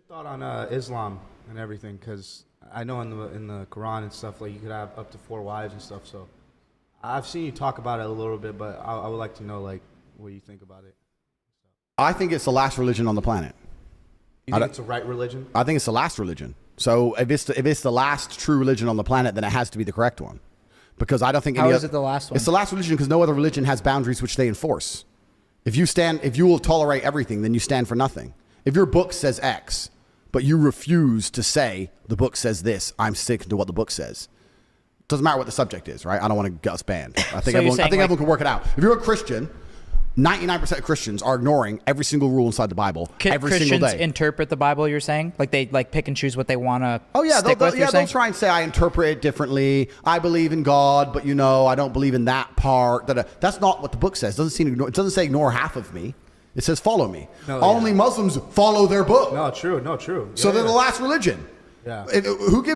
thought on Islam and everything? Because I know in the Quran and stuff, like you could have up to 4 wives and stuff. So I've seen you talk about it a little bit, but I would like to know like what you think about it. I think it's the last religion on the planet. You think it's the right religion? I think it's the last religion. So if it's the last true religion on the planet, then it has to be the correct one. Because I don't think How is it the last one? It's the last religion because no other religion has boundaries which they enforce. If you will tolerate everything, then you stand for nothing. If your book says X, but you refuse to say the book says this, I'm sticking to what the book says. Doesn't matter what the subject is, right? I don't want to get us banned. I think everyone can work it out. If you're a Christian, 99% of Christians are ignoring every single rule inside the Bible every single day. Christians interpret the Bible, you're saying? Like they pick and choose what they want to they'll try and say, I interpret it differently. I believe in God, but I don't believe in that part. That's not what the book says. It doesn't say ignore half of me. It says follow me. Only Muslims follow their book. No, true. So they're the last religion. Yeah. Who gives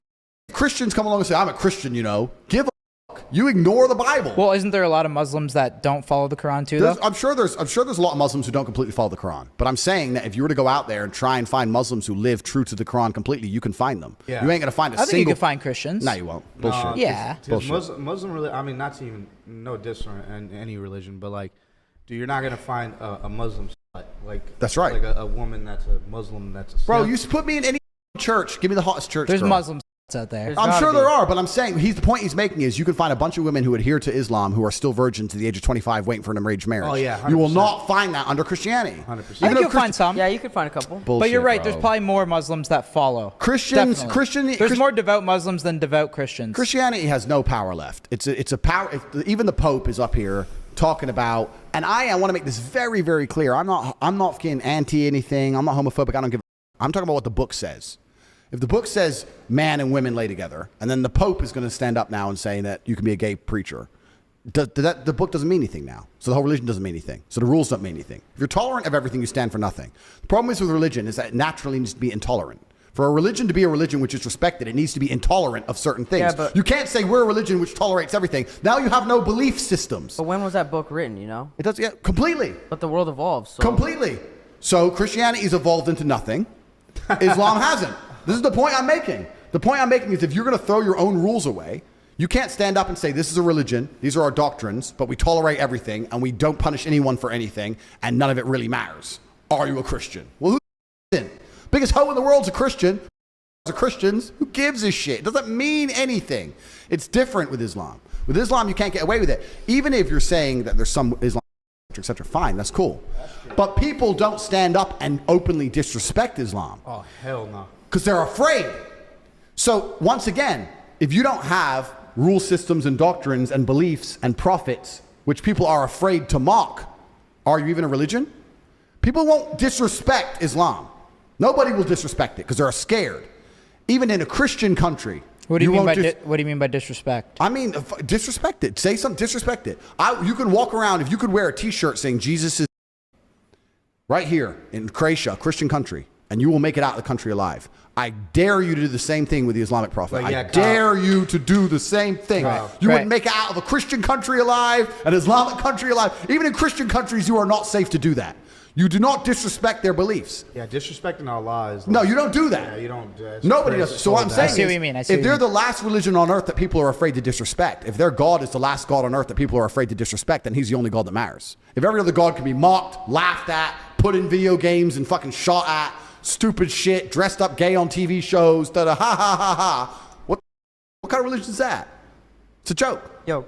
Christians come along and say, I'm a Christian, give a fuck. You ignore the Bible. Well, isn't there a lot of Muslims that don't follow the Quran too, though? I'm sure there's a lot of Muslims who don't completely follow the Quran. But I'm saying that if you were to go out there and try and find Muslims who live true to the Quran completely, you can find them. Yeah. You ain't going to find a I single... think you can find Christians. No, you won't. Bullshit. Yeah. Muslim religion, I mean, not to even, no diss on any religion, but like, dude, you're not going to find a Muslim slut. Like, that's right. Like a woman that's a Muslim that's a slut. Bro, you put me in any church. Give me the hottest church. There's girl. Muslims out there. I'm sure there are, but I'm saying the point he's making is you can find a bunch of women who adhere to Islam who are still virgins to the age of 25 waiting for an arranged marriage. Oh, yeah. 100%. You will not find that under Christianity. 100%. I think you'll find some. Yeah, you could find a couple. Bullshit, but you're right. bro. There's probably more Muslims that follow. Christians. Definitely. There's more devout Muslims than devout Christians. Christianity has no power left. It's a power. Even the Pope is up here talking about, and I want to make this very, very clear. I'm not fucking anti anything. I'm not homophobic. I don't give. I'm talking about what the book says. If the book says man and women lay together, and then the Pope is going to stand up now and say that you can be a gay preacher, the book doesn't mean anything now. So the whole religion doesn't mean anything. So the rules don't mean anything. If you're tolerant of everything, you stand for nothing. The problem is with religion is that it naturally needs to be intolerant. For a religion to be a religion which is respected, it needs to be intolerant of certain things. Yeah, but you can't say we're a religion which tolerates everything. Now you have no belief systems. But when was that book written, It does, yeah, completely. But the world evolves. So. Completely. So Christianity's evolved into nothing. Islam hasn't. This is the point I'm making. The point I'm making is if you're going to throw your own rules away, you can't stand up and say this is a religion, these are our doctrines, but we tolerate everything and we don't punish anyone for anything and none of it really matters. Are you a Christian? Well, who's in? Biggest hoe in the world's a Christian. Christians, who gives a shit? It doesn't mean anything. It's different with Islam. With Islam, you can't get away with it. Even if you're saying that there's some Islam, etc., fine, that's cool. But people don't stand up and openly disrespect Islam. Oh, hell no. Because they're afraid. So once again, if you don't have rule systems and doctrines and beliefs and prophets, which people are afraid to mock, are you even a religion? People won't disrespect Islam. Nobody will disrespect it because they're scared. Even in a Christian country. What do you mean by disrespect? I mean, disrespect it. Say something, disrespect it. You can walk around, if you could wear a t-shirt saying Jesus is right here in Croatia, a Christian country, and you will make it out of the country alive. I dare you to do the same thing with the Islamic Prophet. I dare you to do the same thing. You wouldn't make it out of a Christian country alive, an Islamic country alive. Even in Christian countries, you are not safe to do that. You do not disrespect their beliefs. Yeah, disrespecting Allah is... No, you don't do that. Yeah, you don't... Nobody does. So what I'm saying is, I see what you mean. if they're the last religion on earth that people are afraid to disrespect, if their God is the last God on earth that people are afraid to disrespect, then he's the only God that matters. If every other God can be mocked, laughed at, put in video games and fucking shot at, stupid shit, dressed up gay on TV shows, ha ha ha ha, what kind of religion is that? It's a joke. Yo,